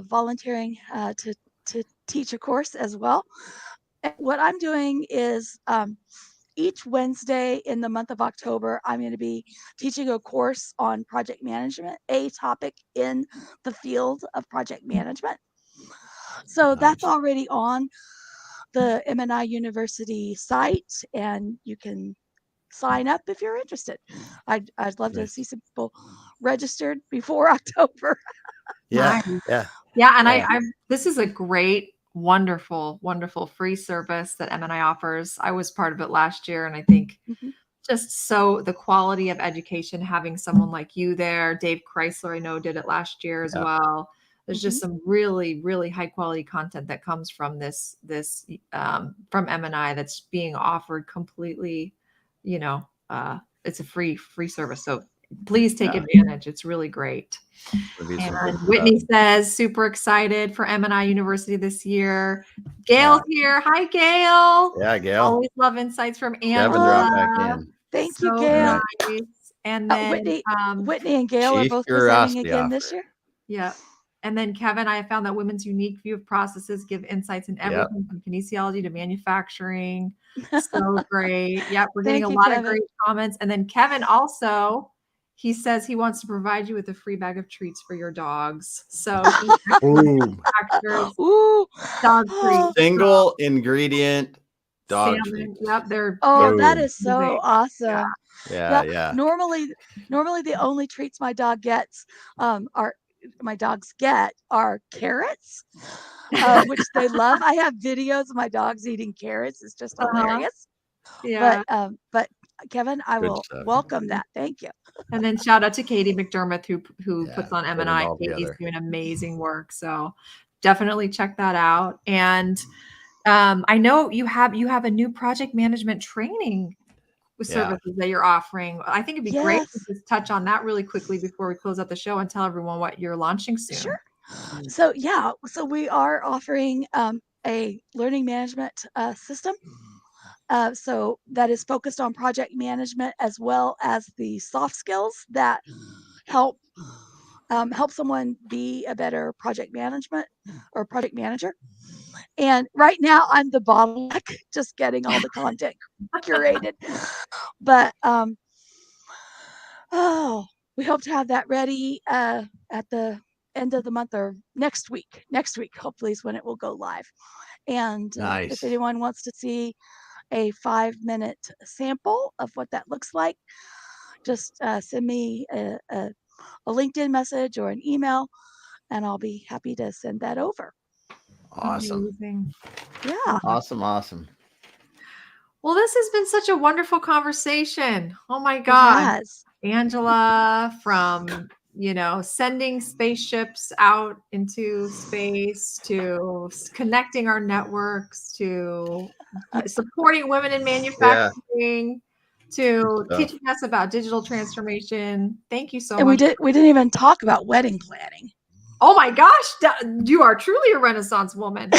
volunteering to teach a course as well. And what I'm doing is each Wednesday in the month of October, I'm going to be teaching a course on project management, a topic in the field of project management. So that's already on the M&I University site, and you can sign up if you're interested. I'd love to see some people registered before October. Yeah. Nice. Yeah. Yeah, and Yeah. this is a great, wonderful, wonderful free service that M&I offers. I was part of it last year, and I think just so the quality of education, having someone like you there, Dave Chrysler, I know, did it last year as well. There's just some really, really high quality content that comes from this from M&I that's being offered completely. It's a free service, so please take advantage. It's really great. And Whitney says, super excited for M&I University this year. Gail's here. Hi, Gail. Yeah, Gail. Always love insights from Kevin dropped back Angela. in. Thank you, Gail. Nice. And then Whitney and Gail are both presenting again this year. Yeah. And then Kevin, I have found that women's unique view of processes give insights in everything from kinesiology to manufacturing. So great. Yep, we're getting Thank a you, lot of Kevin. great comments. And then Kevin also, he says he wants to provide you with a free bag of treats for your dogs. So he Boom. manufactures Ooh. dog treats, Oh, Single ingredient dog salmon. treats. Yep, they're that Boom. is so awesome. Yeah, Yep. yeah. Normally the only treats my dog gets are my dogs get are carrots, which they love. I have videos of my dogs eating carrots. It's just hilarious. yeah. But Kevin, I Good will stuff. welcome that. Thank you. And then shout out to Katie McDermott who Yeah, puts on put it M&I. all Katie's together. doing amazing work. So definitely check that out. And I know you have a new project management training services that you're offering. I think it'd be great to Yes. just touch on that really quickly before we close out the show and tell everyone what you're launching soon. Sure. So we are offering a learning management system. So that is focused on project management as well as the soft skills that help someone be a better project management or project manager. And right now I'm the bottleneck, just getting all the content curated. But we hope to have that ready at the end of the month or next week. Next week, hopefully, is when it will go live. And if Nice. anyone wants to see a 5-minute sample of what that looks like, just send me a LinkedIn message or an email, and I'll be happy to send that over. Awesome. Amazing. Yeah. Awesome. Well, this has been such a wonderful conversation. Oh my God. Yes. Angela, from sending spaceships out into space to connecting our networks to supporting women in manufacturing to teaching us about digital transformation. Thank you so And much. we didn't even talk about wedding planning. Oh my gosh, you are truly a Renaissance woman.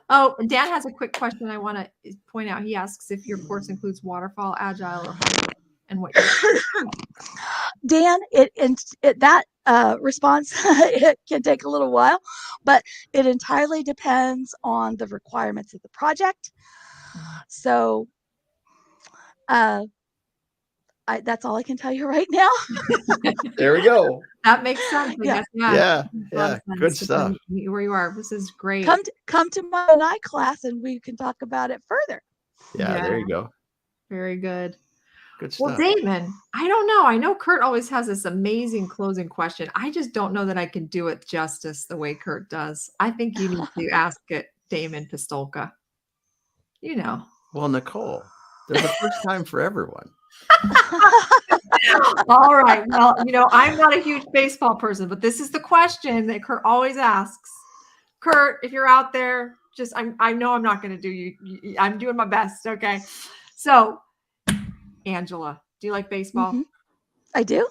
Oh, Dan has a quick question I want to point out. He asks if your course includes waterfall, agile, or hybrid, and what Dan, that response it can take a little while, but it entirely depends on the requirements of the project. So that's all I can tell you right now. There we go. That makes sense. I guess. Yeah. Good stuff. Where you are. This is great. Come to my M&I class and we can talk about it further. Yeah, there you go. Very good. Good stuff. Well, Damon, I don't know. I know Kurt always has this amazing closing question. I just don't know that I can do it justice the way Kurt does. I think you need to ask it, Damon Pistolka. Well, Nicole, there's a first time for everyone. All right. Well, I'm not a huge baseball person, but this is the question that Kurt always asks. Kurt, if you're out there, I know I'm not going to do you. I'm doing my best. Okay. So, Angela, do you like baseball? Mm-hmm. I do.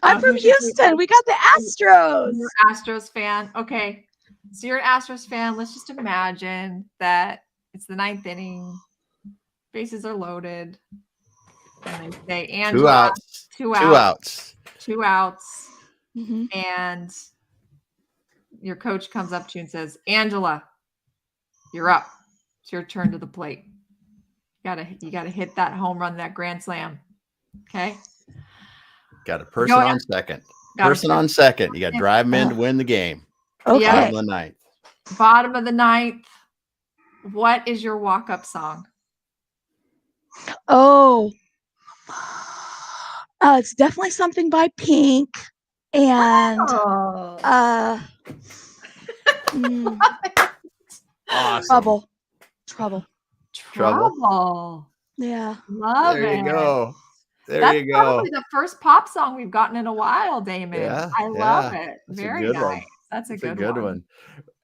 I'm from Houston. We got the Astros. You're an Astros fan. Okay. So you're an Astros fan. Let's just imagine that it's the 9th inning. Bases are loaded. And they say, Angela, two outs. Mm-hmm. And your coach comes up to you and says, Angela, you're up. It's your turn to the plate. You gotta hit that home run, that grand slam. Okay. Got a person on second. On second. You got to drive them in to win the game. Okay. Bottom of the 9th. Bottom of the 9th. What is your walk-up song? Oh, it's definitely something by Pink, and awesome. Trouble. Yeah, love it. There you go. That's probably the first pop song we've gotten in a while, Damon. Yeah, I love it. That's Very a good nice. one. That's a good one.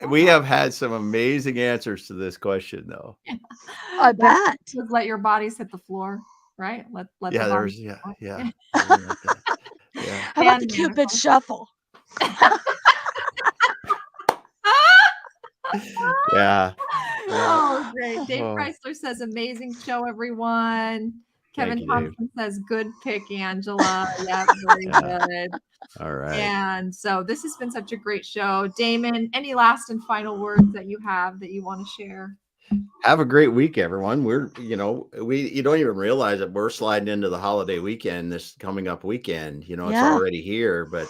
We have had some amazing answers to this question, though. I bet. Just let your bodies hit the floor, right? Let yeah, the there's bodies yeah. How about the Cupid shuffle? Yeah. Oh, great. Dave Chrysler says, amazing show, everyone. Kevin you, Dave. Thompson says, good pick, Angela. Yep, very Yeah. good. All right. And so this has been such a great show. Damon, any last and final words that you have that you want to share? Have a great week, everyone. You don't even realize that we're sliding into the holiday weekend this coming up weekend. It's Yeah. already here, but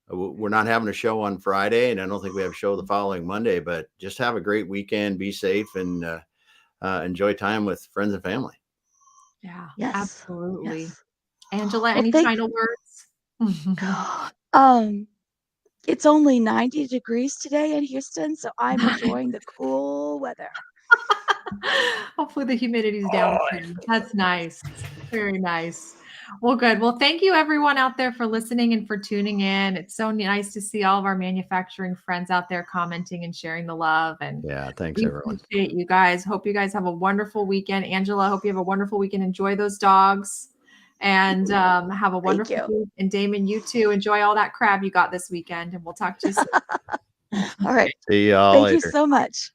we're not having a show on Friday, and I don't think we have a show the following Monday. But just have a great weekend, be safe, and enjoy time with friends and family. Yeah, Yes. absolutely. Yes. Angela, Well, any final words? It's only 90 degrees today in Houston, so I'm enjoying the cool weather. Hopefully the humidity's down soon. That's nice. Very nice. Well, good. Well, thank you everyone out there for listening and for tuning in. It's so nice to see all of our manufacturing friends out there commenting and sharing the love. And Yeah, thanks we everyone. appreciate you guys. Hope you guys have a wonderful weekend. Angela, I hope you have a wonderful weekend. Enjoy those dogs and have a wonderful week. And Damon, you too. Enjoy all that crab you got this weekend. And we'll talk to you soon. All right. See y'all Thank later. you so much.